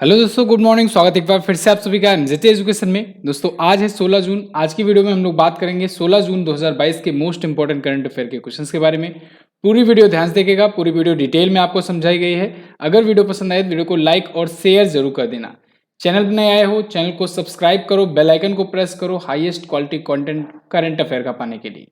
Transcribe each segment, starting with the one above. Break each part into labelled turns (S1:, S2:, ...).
S1: Hello दोस्तों, good morning. स्वागत है एक बार फिर से आप सभी का एनजेटी एजुकेशन में। दोस्तों आज है 16 जून। आज की वीडियो में हम लोग बात करेंगे 16 जून 2022 के मोस्ट इंपॉर्टेंट करंट अफेयर के क्वेश्चंस के बारे में। पूरी वीडियो ध्यान से देखिएगा, पूरी वीडियो डिटेल में आपको समझाई गई है। अगर वीडियो पसंद आए तो वीडियो को लाइक और शेयर जरूर कर देना। चैनल पर नए आए हो, चैनल को सब्सक्राइब करो, बेल आइकन को प्रेस करो highest quality content current affair का पाने के लिए।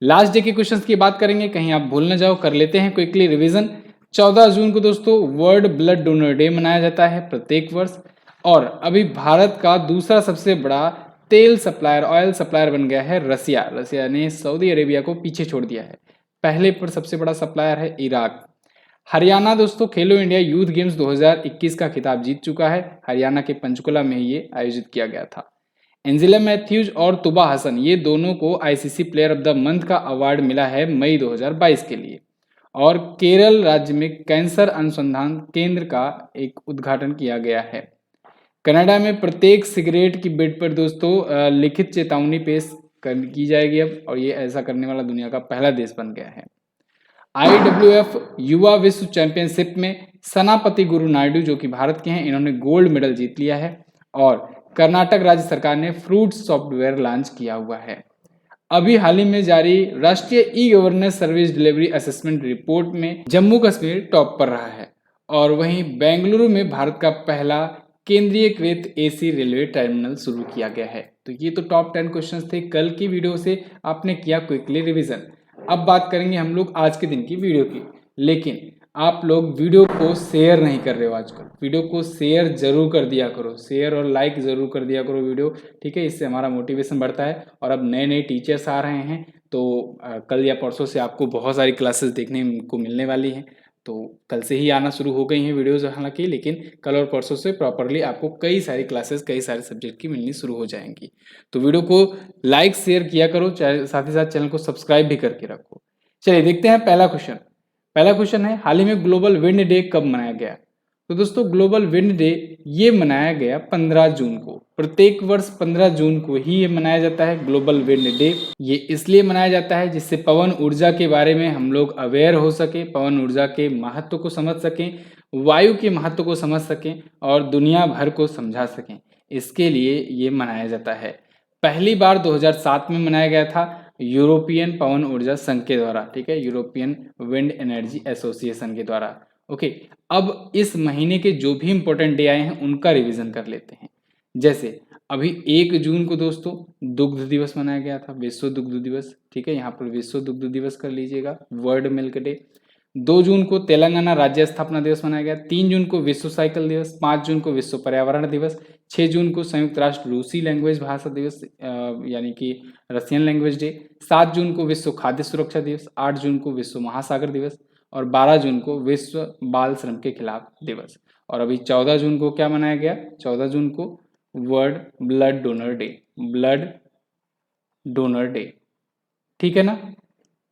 S1: लास्ट डे के क्वेश्चंस की बात करेंगे, कहीं आप भूल ना जाओ। कर लेते हैं क्विकली रिवीजन। 14 जून को दोस्तों वर्ल्ड ब्लड डोनर डे मनाया जाता है प्रत्येक वर्ष। और अभी भारत का दूसरा सबसे बड़ा तेल सप्लायर, ऑयल सप्लायर बन गया है रसिया। रसिया ने सऊदी अरेबिया को पीछे छोड़ दिया है। पहले पर सबसे बड़ा सप्लायर है इराक। हरियाणा दोस्तों खेलो इंडिया यूथ गेम्स 2021 का खिताब जीत चुका है। हरियाणा के पंचकुला में ये आयोजित किया गया था। एंजेला मैथ्यूज और तुबा हसन, ये दोनों को ICC player of the month का अवार्ड मिला है मई 2022 के लिए। और केरल राज्य में कैंसर अनुसंधान केंद्र का एक उद्घाटन किया गया है। कनाडा में प्रत्येक सिगरेट की बिड पर दोस्तों लिखित चेतावनी पेश की जाएगी अब, और ये ऐसा करने वाला दुनिया का पहला देश बन गया है। IWF युवा विश्व चैंपियनशिप में सनापति गुरु नायडू, जो कि भारत के हैं, इन्होंने गोल्ड मेडल जीत लिया है। और कर्नाटक राज्य सरकार ने फ्रूट्स सॉफ्टवेयर लॉन्च किया हुआ है। अभी हाल ही में जारी राष्ट्रीय e governance service delivery assessment report में जम्मू कश्मीर टॉप पर रहा है। और वहीं बेंगलुरु में भारत का पहला केंद्रीयकृत एसी रेलवे टर्मिनल शुरू किया गया है। तो ये तो टॉप 10 क्वेश्चंस थे कल की वीडियो से, आपने किया क्विकली रिवीजन। अब बात करेंगे हम लोग आज के दिन की वीडियो की। लेकिन आप लोग वीडियो को शेयर नहीं कर रहे हो आजकल। वीडियो को शेयर जरूर कर दिया करो, शेयर और लाइक जरूर कर दिया करो वीडियो, ठीक है। इससे हमारा मोटिवेशन बढ़ता है। और अब नए नए टीचर्स आ रहे हैं, तो कल या परसों से आपको बहुत सारी क्लासेस देखने को मिलने वाली हैं। तो कल से ही आना शुरू हो गई हैं वीडियोज़ हालांकि, लेकिन कल और परसों से प्रॉपरली आपको कई सारी क्लासेस कई सारे सब्जेक्ट की मिलनी शुरू हो जाएंगी। तो वीडियो को लाइक शेयर किया करो, साथ ही साथ चैनल को सब्सक्राइब भी करके रखो। चलिए देखते हैं पहला क्वेश्चन। पहला क्वेश्चन है, हाल ही में ग्लोबल विंड डे कब मनाया गया? तो दोस्तों ग्लोबल विंड डे ये मनाया गया 15 जून को। प्रत्येक वर्ष 15 जून को ही ये मनाया जाता है ग्लोबल विंड डे। ये इसलिए मनाया जाता है जिससे पवन ऊर्जा के बारे में हम लोग अवेयर हो सके, पवन ऊर्जा के महत्व को समझ सकें, वायु के महत्व को समझ सकें और दुनिया भर को समझा सकें। इसके लिए ये मनाया जाता है। पहली बार 2007 में मनाया गया था यूरोपियन पवन ऊर्जा संघ के द्वारा, ठीक है, यूरोपियन विंड एनर्जी एसोसिएशन के द्वारा। ओके, अब इस महीने के जो भी इंपॉर्टेंट डे आए हैं उनका रिवीजन कर लेते हैं। जैसे अभी 1 जून को दोस्तों दुग्ध दिवस मनाया गया था, विश्व दुग्ध दिवस, ठीक है, यहाँ पर विश्व दुग्ध दिवस कर लीजिएगा, वर्ल्ड मिल्क डे। 2 जून को तेलंगाना राज्य स्थापना दिवस मनाया गया। 3 जून को विश्व साइकिल दिवस। 5 जून को विश्व पर्यावरण दिवस। 6 जून को संयुक्त राष्ट्र रूसी लैंग्वेज भाषा दिवस यानी कि रशियन लैंग्वेज डे। 7 जून को विश्व खाद्य सुरक्षा दिवस। 8 जून को विश्व महासागर दिवस। और 12 जून को विश्व बाल श्रम के खिलाफ दिवस। और अभी 14 जून को क्या मनाया गया? 14 जून को world blood donor day, blood donor day, ठीक है ना।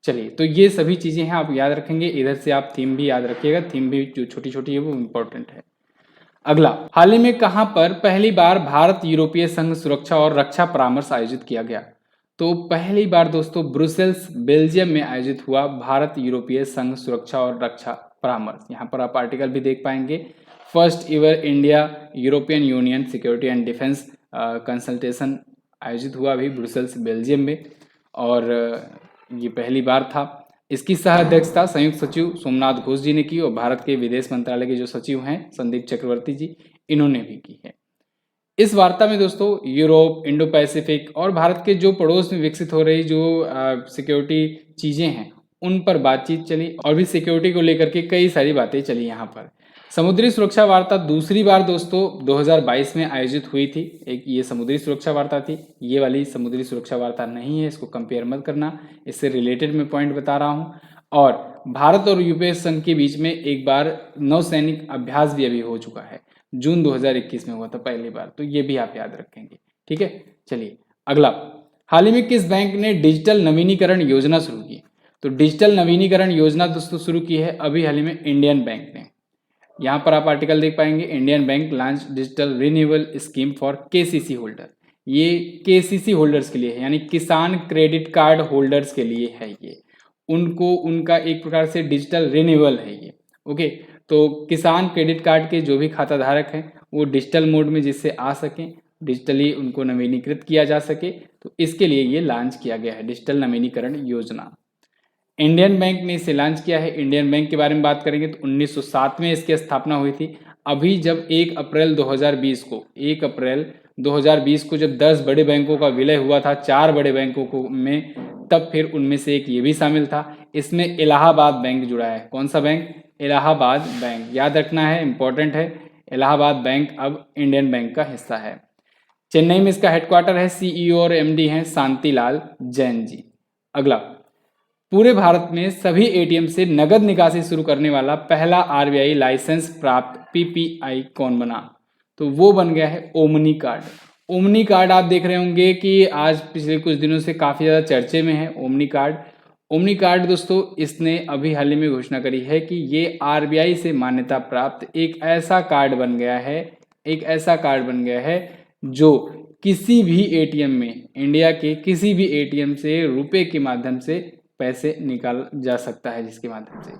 S1: चलिए, तो ये सभी चीजें हैं, आप याद रखेंगे। इधर से आप थीम भी याद रखिएगा, थीम भी जो छोटी छोटी है वो इम्पोर्टेंट है। अगला, हाल ही में कहां पर पहली बार भारत यूरोपीय संघ सुरक्षा और रक्षा परामर्श आयोजित किया गया? तो पहली बार दोस्तों ब्रुसेल्स बेल्जियम में आयोजित हुआ भारत यूरोपीय संघ सुरक्षा और रक्षा परामर्श। यहाँ पर आप आर्टिकल भी देख पाएंगे। First इवर India European union security and defence consultation आयोजित हुआ अभी ब्रुसेल्स बेल्जियम में। और ये पहली बार था। इसकी सह अध्यक्षता संयुक्त सचिव सोमनाथ घोष जी ने की, और भारत के विदेश मंत्रालय के जो सचिव हैं संदीप चक्रवर्ती जी, इन्होंने भी की है। इस वार्ता में दोस्तों यूरोप, इंडो पैसिफिक और भारत के जो पड़ोस में विकसित हो रही जो सिक्योरिटी चीजें हैं उन पर बातचीत चली, और भी सिक्योरिटी को लेकर के कई सारी बातें चली। यहाँ पर समुद्री सुरक्षा वार्ता दूसरी बार दोस्तों 2022 में आयोजित हुई थी। एक ये समुद्री सुरक्षा वार्ता थी, ये वाली समुद्री सुरक्षा वार्ता नहीं है, इसको कंपेयर मत करना, इससे रिलेटेड मैं पॉइंट बता रहा हूँ। और भारत और यूपीए संघ के बीच में एक बार नौसैनिक अभ्यास भी अभी हो चुका है, जून 2021 में हुआ था पहली बार, तो ये भी आप याद रखेंगे, ठीक है। चलिए अगला, हाल ही में किस बैंक ने डिजिटल नवीनीकरण योजना शुरू की? तो डिजिटल नवीनीकरण योजना दोस्तों शुरू की है अभी हाल ही में इंडियन बैंक ने। यहाँ पर आप आर्टिकल देख पाएंगे, Indian bank launch digital renewal scheme for KCC holder. ये केसीसी होल्डर्स के लिए है, यानी किसान क्रेडिट कार्ड होल्डर्स के लिए है। ये उनको उनका एक प्रकार से डिजिटल रिन्यूअल है ये। ओके, तो किसान क्रेडिट कार्ड के जो भी खाता धारक हैं वो डिजिटल मोड में जिससे आ सकें, डिजिटली उनको नवीनीकृत किया जा सके, तो इसके लिए ये लॉन्च किया गया है डिजिटल नवीनीकरण योजना। इंडियन बैंक ने इसे लॉन्च किया है। इंडियन बैंक के बारे में बात करेंगे तो 1907 में इसकी स्थापना हुई थी। अभी जब 1 अप्रैल 2020 को जब 10 बड़े बैंकों का विलय हुआ था 4 बड़े बैंकों को में, तब फिर उनमें से एक ये भी शामिल था। इसमें इलाहाबाद बैंक जुड़ा है। कौन सा बैंक? इलाहाबाद बैंक। याद रखना है, इंपॉर्टेंट है। इलाहाबाद बैंक अब इंडियन बैंक का हिस्सा है। चेन्नई में इसका हेडक्वार्टर है। सीईओ और एमडी हैं शांतिलाल जैन जी। अगला, पूरे भारत में सभी एटीएम से नगद निकासी शुरू करने वाला पहला आरबीआई लाइसेंस प्राप्त पीपीआई कौन बना? तो वो बन गया है ओमनी कार्ड। ओमनी कार्ड आप देख रहे होंगे कि आज पिछले कुछ दिनों से काफ़ी ज़्यादा चर्चे में है ओमनी कार्ड। ओमनी कार्ड दोस्तों, इसने अभी हाल ही में घोषणा करी है कि ये आरबीआई से मान्यता प्राप्त एक ऐसा कार्ड बन गया है जो किसी भी एटीएम में, इंडिया के किसी भी एटीएम से रुपए के माध्यम से पैसे निकाल जा सकता है, जिसके माध्यम से।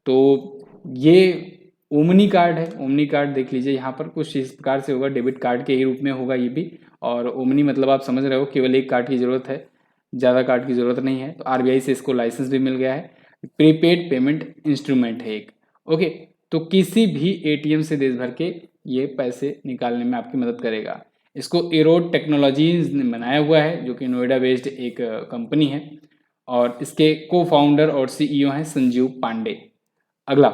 S1: तो ये ओमनी कार्ड है। ओमनी कार्ड देख लीजिए, यहाँ पर कुछ इस प्रकार से होगा, डेबिट कार्ड के ही रूप में होगा ये भी। और ओमनी मतलब आप समझ रहे हो, केवल एक कार्ड की ज़रूरत है, ज़्यादा कार्ड की ज़रूरत नहीं है। तो आरबीआई से इसको लाइसेंस भी मिल गया है। प्रीपेड पेमेंट इंस्ट्रूमेंट है एक। ओके, तो किसी भी एटीएम से देश भर के ये पैसे निकालने में आपकी मदद करेगा। इसको एरोड टेक्नोलॉजीज ने बनाया हुआ है, जो कि नोएडा बेस्ड एक कंपनी है, और इसके को फाउंडर और सीईओ हैं संजीव पांडे। अगला,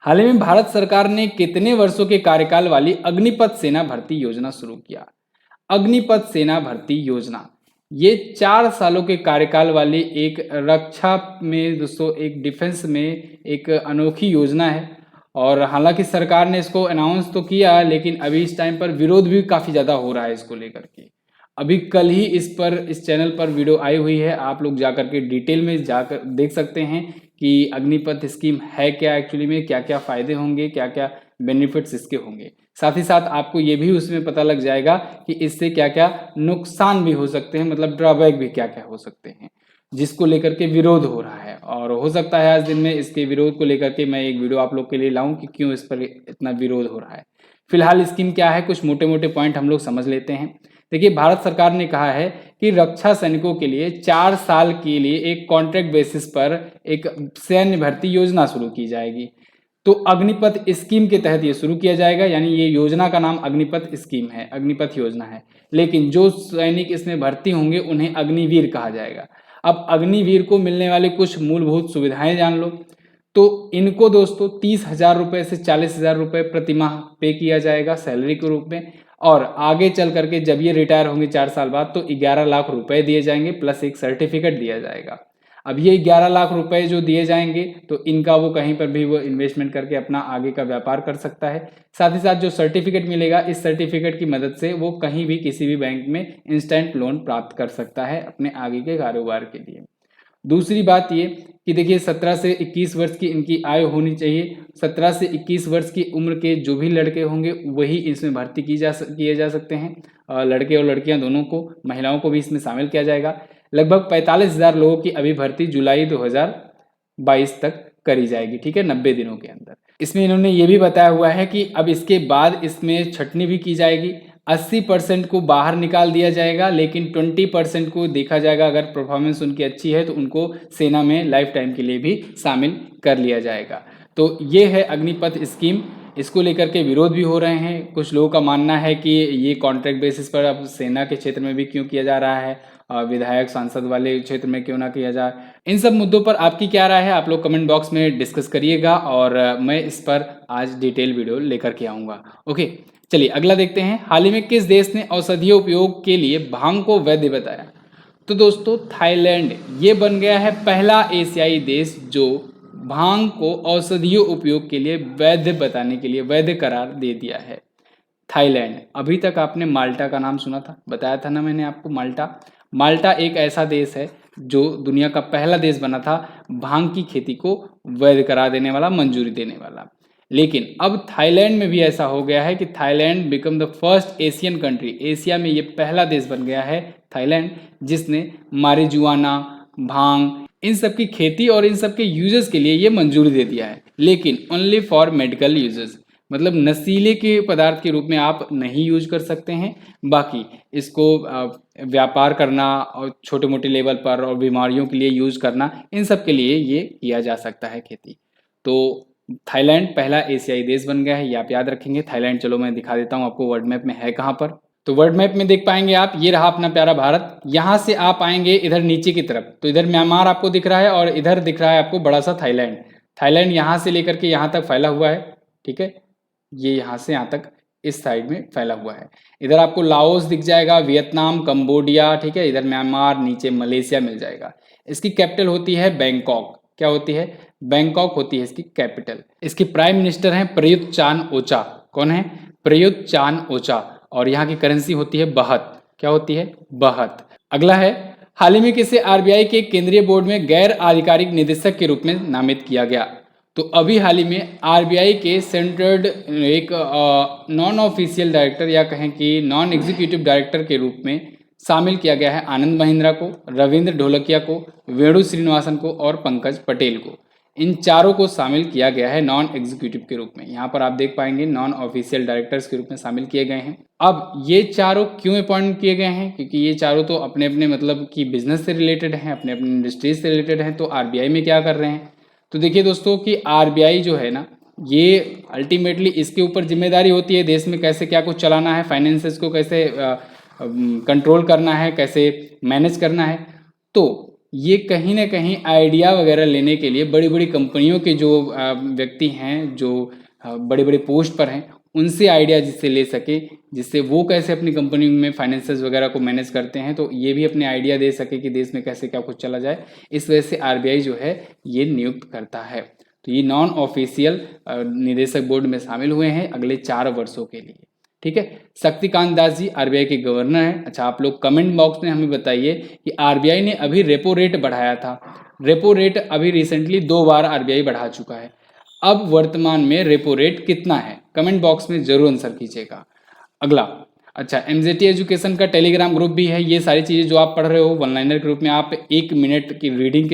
S1: हाल ही में भारत सरकार ने कितने वर्षों के कार्यकाल वाली अग्निपथ सेना भर्ती योजना शुरू किया? अग्निपथ सेना भर्ती योजना ये 4 सालों के कार्यकाल वाली एक रक्षा में दोस्तों, एक डिफेंस में एक अनोखी योजना है। और हालांकि सरकार ने इसको अनाउंस तो किया, लेकिन अभी इस टाइम पर विरोध भी काफ़ी ज़्यादा हो रहा है इसको लेकर के। अभी कल ही इस चैनल पर वीडियो आई हुई है, आप लोग जाकर के डिटेल में जाकर देख सकते हैं कि अग्निपथ स्कीम है क्या, एक्चुअली में क्या क्या फ़ायदे होंगे, क्या क्या बेनिफिट्स इसके होंगे। साथ ही साथ आपको ये भी उसमें पता लग जाएगा कि इससे क्या क्या नुकसान भी हो सकते हैं, मतलब ड्रॉबैक भी क्या क्या हो सकते हैं, जिसको लेकर के विरोध हो रहा है। और हो सकता है आज दिन में इसके विरोध को लेकर के मैं एक वीडियो आप लोग के लिए लाऊं कि क्यों इस पर इतना विरोध हो रहा है। फिलहाल स्कीम क्या है, कुछ मोटे मोटे पॉइंट हम लोग समझ लेते हैं। देखिए, भारत सरकार ने कहा है कि रक्षा सैनिकों के लिए 4 साल के लिए एक कॉन्ट्रैक्ट बेसिस पर एक सैन्य भर्ती योजना शुरू की जाएगी। तो अग्निपथ स्कीम के तहत ये शुरू किया जाएगा, यानी ये योजना का नाम अग्निपथ स्कीम है, अग्निपथ योजना है। लेकिन जो सैनिक इसमें भर्ती होंगे उन्हें अग्निवीर कहा जाएगा। अब अग्निवीर को मिलने वाली कुछ मूलभूत सुविधाएं जान लो। तो इनको दोस्तों 30,000 रुपये से 40,000 रुपये प्रति माह पे किया जाएगा सैलरी के रूप में। और आगे चल करके जब ये रिटायर होंगे 4 साल बाद, तो 11 लाख रुपए दिए जाएंगे प्लस एक सर्टिफिकेट दिया जाएगा। अब ये 11 लाख रुपए जो दिए जाएंगे, तो इनका वो कहीं पर भी वो इन्वेस्टमेंट करके अपना आगे का व्यापार कर सकता है। साथ ही साथ जो सर्टिफिकेट मिलेगा, इस सर्टिफिकेट की मदद से वो कहीं भी किसी भी बैंक में इंस्टेंट लोन प्राप्त कर सकता है अपने आगे के कारोबार के लिए। दूसरी बात ये कि देखिए, 17 से 21 वर्ष की इनकी आयु होनी चाहिए। 17 से 21 वर्ष की उम्र के जो भी लड़के होंगे वही इसमें भर्ती किए जा सकते हैं। लड़के और लड़कियां दोनों को, महिलाओं को भी इसमें शामिल किया जाएगा। लगभग 45,000 लोगों की अभी भर्ती जुलाई 2022 तक करी जाएगी, ठीक है, 90 दिनों के अंदर। इसमें इन्होंने ये भी बताया हुआ है कि अब इसके बाद इसमें छंटनी भी की जाएगी। 80% को बाहर निकाल दिया जाएगा, लेकिन 20% को देखा जाएगा, अगर परफॉर्मेंस उनकी अच्छी है तो उनको सेना में लाइफ टाइम के लिए भी शामिल कर लिया जाएगा। तो ये है अग्निपथ स्कीम। इसको लेकर के विरोध भी हो रहे हैं। कुछ लोगों का मानना है कि ये कॉन्ट्रैक्ट बेसिस पर अब सेना के क्षेत्र में भी क्यों किया जा रहा है, विधायक सांसद वाले क्षेत्र में क्यों ना किया जाए। इन सब मुद्दों पर आपकी क्या राय है, आप लोग कमेंट बॉक्स में डिस्कस करिएगा, और मैं इस पर आज डिटेल वीडियो लेकर के आऊँगा। ओके, चलिए अगला देखते हैं। हाल ही में किस देश ने औषधीय उपयोग के लिए भांग को वैध बताया? तो दोस्तों, थाईलैंड ये बन गया है पहला एशियाई देश जो भांग को औषधीय उपयोग के लिए वैध बताने के लिए वैध करार दे दिया है। थाईलैंड। अभी तक आपने माल्टा का नाम सुना था, बताया था ना मैंने आपको। माल्टा एक ऐसा देश है जो दुनिया का पहला देश बना था भांग की खेती को वैध करार देने वाला, मंजूरी देने वाला। लेकिन अब थाईलैंड में भी ऐसा हो गया है कि Thailand become the first Asian country, Asia में ये पहला देश बन गया है थाईलैंड, जिसने मारिजुआना, भांग, इन सब की खेती और इन सब के यूजेस के लिए ये मंजूरी दे दिया है, लेकिन ओनली फॉर मेडिकल यूजेस। मतलब नशीले के पदार्थ के रूप में आप नहीं यूज कर सकते हैं। बाकी इसको व्यापार करना और छोटे मोटे लेवल पर और बीमारियों के लिए यूज करना, इन सब के लिए ये किया जा सकता है खेती। तो थाईलैंड पहला एशियाई देश बन गया है, ये आप याद रखेंगे। थाईलैंड चलो मैं दिखा देता हूँ आपको वर्ल्ड मैप में है कहाँ पर। तो वर्ल्ड मैप में देख पाएंगे आप, ये रहा अपना प्यारा भारत। यहाँ से आप आएंगे इधर नीचे की तरफ, तो इधर म्यांमार आपको दिख रहा है और इधर दिख रहा है आपको बड़ा सा थाईलैंड। थाईलैंड यहाँ से लेकर के यहाँ तक फैला हुआ है, ठीक है। ये यहाँ से यहाँ तक इस साइड में फैला हुआ है। इधर आपको लाओस दिख जाएगा, वियतनाम, कंबोडिया, ठीक है। इधर म्यांमार, नीचे मलेशिया मिल जाएगा। इसकी कैपिटल होती है बैंकॉक। क्या होती है? बैंकॉक होती है इसकी कैपिटल। इसके प्राइम मिनिस्टर हैं प्रयुत चान ओचा। कौन है? Prayut Chan Ocha. और यहाँ की करेंसी होती है बहत। क्या होती है? बहत। अगला है, हाल ही में किसे आरबीआई के केंद्रीय बोर्ड में गैर आधिकारिक निदेशक के रूप में नामित किया गया? तो अभी हाल ही में आरबीआई के सेंट्रल एक नॉन ऑफिशियल डायरेक्टर या कहें कि नॉन एग्जीक्यूटिव डायरेक्टर के रूप में शामिल किया गया है आनंद महिंद्रा को, रविंद्र ढोलकिया को, वेणु श्रीनिवासन को और पंकज पटेल को। इन चारों को शामिल किया गया है नॉन एग्जीक्यूटिव के रूप में। यहाँ पर आप देख पाएंगे नॉन ऑफिशियल डायरेक्टर्स के रूप में शामिल किए गए हैं। अब ये चारों क्यों अपॉइंट किए गए हैं? क्योंकि ये चारों तो अपने अपने मतलब कि बिजनेस से रिलेटेड हैं, अपने अपने इंडस्ट्रीज से रिलेटेड हैं। तो आरबीआई में क्या कर रहे हैं? तो देखिए दोस्तों कि आरबीआई जो है ना, ये अल्टीमेटली इसके ऊपर जिम्मेदारी होती है देश में कैसे क्या कुछ चलाना है, फाइनेंसेस को कैसे कंट्रोल करना है, कैसे मैनेज करना है। तो ये कहीं ना कहीं आइडिया वगैरह लेने के लिए बड़ी बड़ी कंपनियों के जो व्यक्ति हैं, जो बड़े बड़े पोस्ट पर हैं, उनसे आइडिया जिससे ले सके, जिससे वो कैसे अपनी कंपनी में फाइनेंसेस वगैरह को मैनेज करते हैं, तो ये भी अपने आइडिया दे सके कि देश में कैसे क्या कुछ चला जाए। इस वजह से आरबीआई जो है ये नियुक्त करता है। तो ये नॉन ऑफिशियल निदेशक बोर्ड में शामिल हुए हैं अगले 4 वर्षों के लिए, ठीक है। शक्तिकांत दास जी आरबीआई के गवर्नर हैं। अच्छा, आप लोग कमेंट बॉक्स में हमें बताइए कि आरबीआई ने अभी रेपो रेट बढ़ाया था। रेपो रेट अभी रिसेंटली 2 बार आरबीआई बढ़ा चुका है। अब वर्तमान में रेपो रेट कितना है? कमेंट बॉक्स में जरूर आंसर कीजिएगा। अगला, अच्छा, एमजेटी एजुकेशन का टेलीग्राम ग्रुप भी है। ये सारी चीज़ें जो आप पढ़ रहे हो वन लाइनर के रूप में, आप 1 मिनट की रीडिंग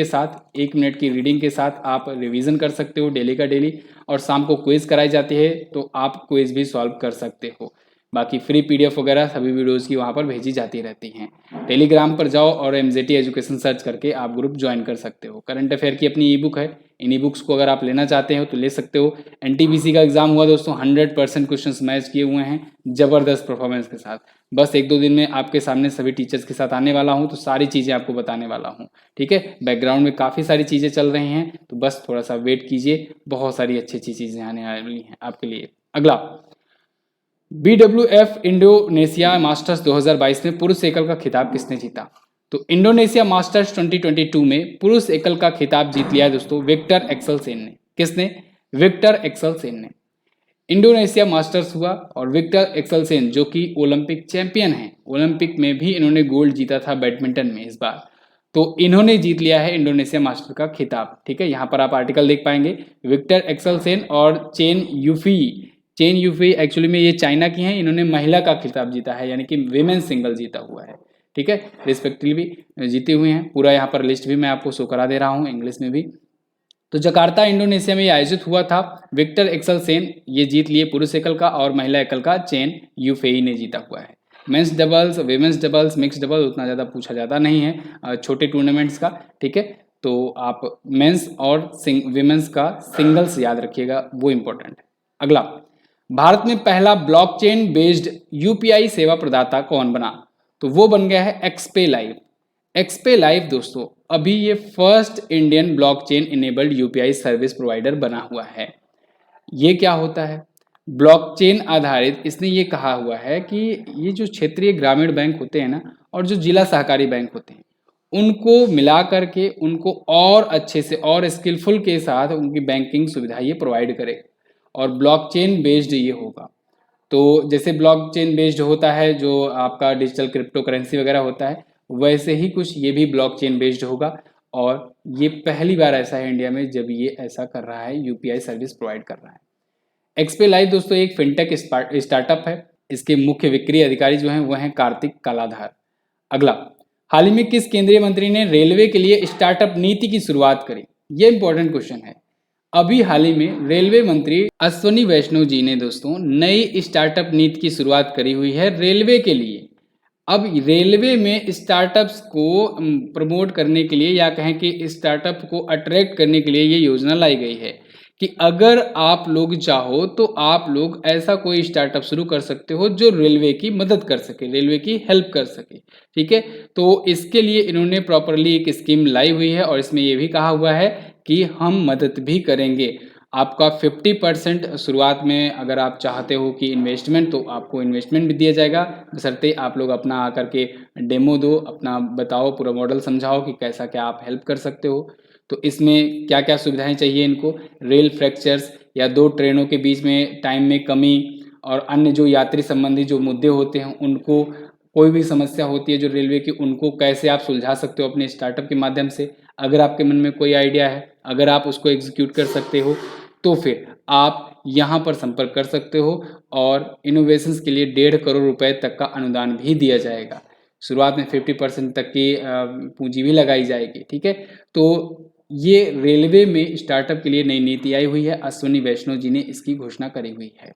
S1: के साथ आप रिवीजन कर सकते हो डेली का डेली। और शाम को क्विज कराई जाती है, तो आप क्विज भी सॉल्व कर सकते हो। बाकी फ्री पीडीएफ वगैरह सभी वीडियोज़ की वहाँ पर भेजी जाती रहती हैं। टेलीग्राम पर जाओ और एमजेटी एजुकेशन सर्च करके आप ग्रुप ज्वाइन कर सकते हो। करंट अफेयर की अपनी ई बुक है, इन ई बुक्स को अगर आप लेना चाहते हो तो ले सकते हो। एनटीपीसी का एग्जाम हुआ दोस्तों, 100% क्वेश्चंस मैच किए हुए हैं ज़बरदस्त परफॉर्मेंस के साथ। बस 1-2 दिन में आपके सामने सभी टीचर्स के साथ आने वाला हूँ, तो सारी चीज़ें आपको बताने वाला हूँ, ठीक है। बैकग्राउंड में काफ़ी सारी चीज़ें चल रही हैं, तो बस थोड़ा सा वेट कीजिए, बहुत सारी अच्छी अच्छी चीज़ें आने वाली हैं आपके लिए। अगला, BWF इंडोनेशिया मास्टर्स 2022 में पुरुष एकल का खिताब किसने जीता? तो इंडोनेशिया मास्टर्स 2022 में पुरुष एकल का खिताब जीत लिया है दोस्तों विक्टर एक्सल सेन ने। किसने? विक्टर एक्सल सेन ने। इंडोनेशिया मास्टर्स हुआ और विक्टर एक्सल सेन जो कि ओलंपिक चैंपियन हैं, ओलंपिक में भी इन्होंने गोल्ड जीता था बैडमिंटन में इस बार, तो इन्होंने जीत लिया है इंडोनेशिया मास्टर का खिताब, ठीक है। यहाँ पर आप आर्टिकल देख पाएंगे, विक्टर एक्सल सेन और चेन यूफी एक्चुअली में ये चाइना की हैं। इन्होंने महिला का खिताब जीता है, यानी कि विमेंस सिंगल जीता हुआ है, ठीक है। रिस्पेक्टिवली जीते हुए हैं। पूरा यहाँ पर लिस्ट भी मैं आपको शो करा दे रहा हूँ इंग्लिश में भी। तो जकार्ता इंडोनेशिया में ये आयोजित हुआ था। विक्टर एक्सल सेन ये जीत लिए पुरुष एकल का, और महिला एकल का चेन यूफेई ने जीता हुआ है। Men's doubles, women's doubles, mix double उतना ज़्यादा पूछा जाता नहीं है छोटे टूर्नामेंट्स का, ठीक है। तो आप मेंस और विमेंस का सिंगल्स याद रखिएगा, वो इम्पोर्टेंट है। अगला, भारत में पहला ब्लॉकचेन बेस्ड यूपीआई सेवा प्रदाता कौन बना? तो वो बन गया है एक्सपे लाइव। एक्सपे लाइव दोस्तों अभी ये first Indian blockchain enabled UPI service provider बना हुआ है। ये क्या होता है? ब्लॉकचेन आधारित, इसने ये कहा हुआ है कि ये जो क्षेत्रीय ग्रामीण बैंक होते हैं ना, और जो जिला सहकारी बैंक होते हैं, उनको मिला करके उनको और अच्छे से और स्किलफुल के साथ उनकी बैंकिंग सुविधा ये प्रोवाइड करे, और ब्लॉकचेन बेस्ड ये होगा। तो जैसे ब्लॉकचेन बेस्ड होता है जो आपका डिजिटल क्रिप्टो करेंसी वगैरह होता है, वैसे ही कुछ ये भी ब्लॉकचेन बेस्ड होगा। और ये पहली बार ऐसा है इंडिया में जब ये ऐसा कर रहा है, यूपीआई सर्विस प्रोवाइड कर रहा है। एक्सपे लाइव दोस्तों एक फिनटेक स्टार्टअप है। इसके मुख्य विक्री अधिकारी जो हैं वो हैं कार्तिक कालाधार। अगला, हाल ही में किस केंद्रीय मंत्री ने रेलवे के लिए स्टार्टअप नीति की शुरुआत करी? ये इंपॉर्टेंट क्वेश्चन है। अभी हाल ही में रेलवे मंत्री अश्विनी वैष्णव जी ने दोस्तों नई स्टार्टअप नीति की शुरुआत करी हुई है रेलवे के लिए। अब रेलवे में स्टार्टअप्स को प्रमोट करने के लिए या कहें कि स्टार्टअप को अट्रैक्ट करने के लिए ये योजना लाई गई है कि अगर आप लोग चाहो तो आप लोग ऐसा कोई स्टार्टअप शुरू कर सकते हो जो रेलवे की मदद कर सके, रेलवे की हेल्प कर सके। ठीक है, तो इसके लिए इन्होंने प्रॉपरली एक स्कीम लाई हुई है और इसमें ये भी कहा हुआ है कि हम मदद भी करेंगे। आपका 50% शुरुआत में अगर आप चाहते हो कि इन्वेस्टमेंट, तो आपको इन्वेस्टमेंट भी दिया जाएगा, बशर्ते आप लोग अपना आकर के डेमो दो, अपना बताओ, पूरा मॉडल समझाओ कि कैसा क्या आप हेल्प कर सकते हो। तो इसमें क्या क्या सुविधाएं चाहिए इनको, रेल फ्रैक्चर्स या दो ट्रेनों के बीच में टाइम में कमी और अन्य जो यात्री संबंधी जो मुद्दे होते हैं उनको, कोई भी समस्या होती है जो रेलवे की, उनको कैसे आप सुलझा सकते हो अपने स्टार्टअप के माध्यम से। अगर आपके मन में कोई आइडिया है, अगर आप उसको एग्जीक्यूट कर सकते हो तो फिर आप यहाँ पर संपर्क कर सकते हो और इनोवेशंस के लिए 1.5 करोड़ रुपए तक का अनुदान भी दिया जाएगा। शुरुआत में 50% तक की पूंजी भी लगाई जाएगी। ठीक है, तो ये रेलवे में स्टार्टअप के लिए नई नीति आई हुई है, अश्विनी वैष्णव जी ने इसकी घोषणा करी हुई है।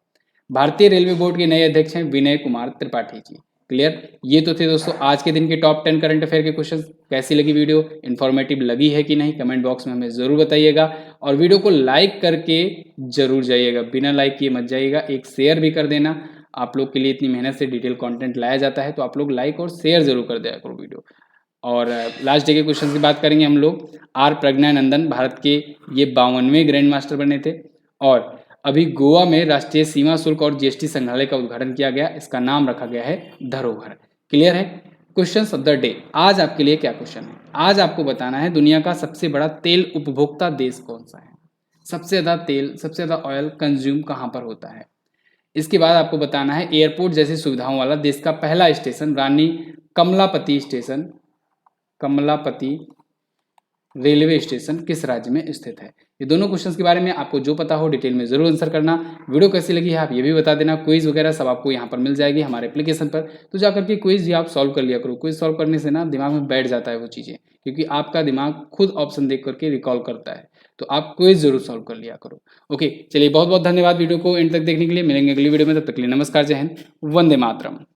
S1: भारतीय रेलवे बोर्ड के नए अध्यक्ष हैं विनय कुमार त्रिपाठी जी। क्लियर, ये तो थे दोस्तों आज के दिन के टॉप 10 करंट अफेयर के क्वेश्चन। कैसी लगी वीडियो, इन्फॉर्मेटिव लगी है कि नहीं, कमेंट बॉक्स में हमें ज़रूर बताइएगा और वीडियो को लाइक करके जरूर जाइएगा, बिना लाइक किए मत जाइएगा, एक शेयर भी कर देना। आप लोग के लिए इतनी मेहनत से डिटेल कंटेंट लाया जाता है तो आप लोग लाइक और शेयर जरूर कर दिया करो वीडियो। और लास्ट डे के क्वेश्चन की बात करेंगे हम लोग। आर प्रज्ञानंदन भारत के ये 52वें ग्रैंड मास्टर बने थे और अभी गोवा में राष्ट्रीय सीमा शुल्क और जीएसटी संग्रहालय का उद्घाटन किया गया, इसका नाम रखा गया है धरोहर। क्लियर है। क्वेश्चन ऑफ द डे, आज आपके लिए क्या क्वेश्चन है, आज आपको बताना है दुनिया का सबसे बड़ा तेल उपभोक्ता देश कौन सा है, सबसे ज़्यादा तेल, सबसे ज़्यादा ऑयल कंज्यूम कहाँ पर होता है। इसके बाद आपको बताना है एयरपोर्ट जैसी सुविधाओं वाला देश का पहला station Rani Kamlapati station, Kamlapati railway station किस राज्य में स्थित है। ये दोनों क्वेश्चंस के बारे में आपको जो पता हो डिटेल में जरूर आंसर करना। वीडियो कैसी लगी है आप ये भी बता देना। क्विज वगैरह सब आपको यहाँ पर मिल जाएगी हमारे एप्लीकेशन पर, तो जाकर के क्विज भी आप सॉल्व कर लिया करो। क्विज सॉल्व करने से ना दिमाग में बैठ जाता है वो चीज़ें, क्योंकि आपका दिमाग खुद ऑप्शन देख करके रिकॉल करता है, तो आप क्विज जरूर सॉल्व कर लिया करो। ओके, चलिए बहुत बहुत धन्यवाद वीडियो को एंड तक देखने के लिए। मिलेंगे अगली वीडियो में, तब तक के लिए नमस्कार, जय हिंद, वंदे मातरम।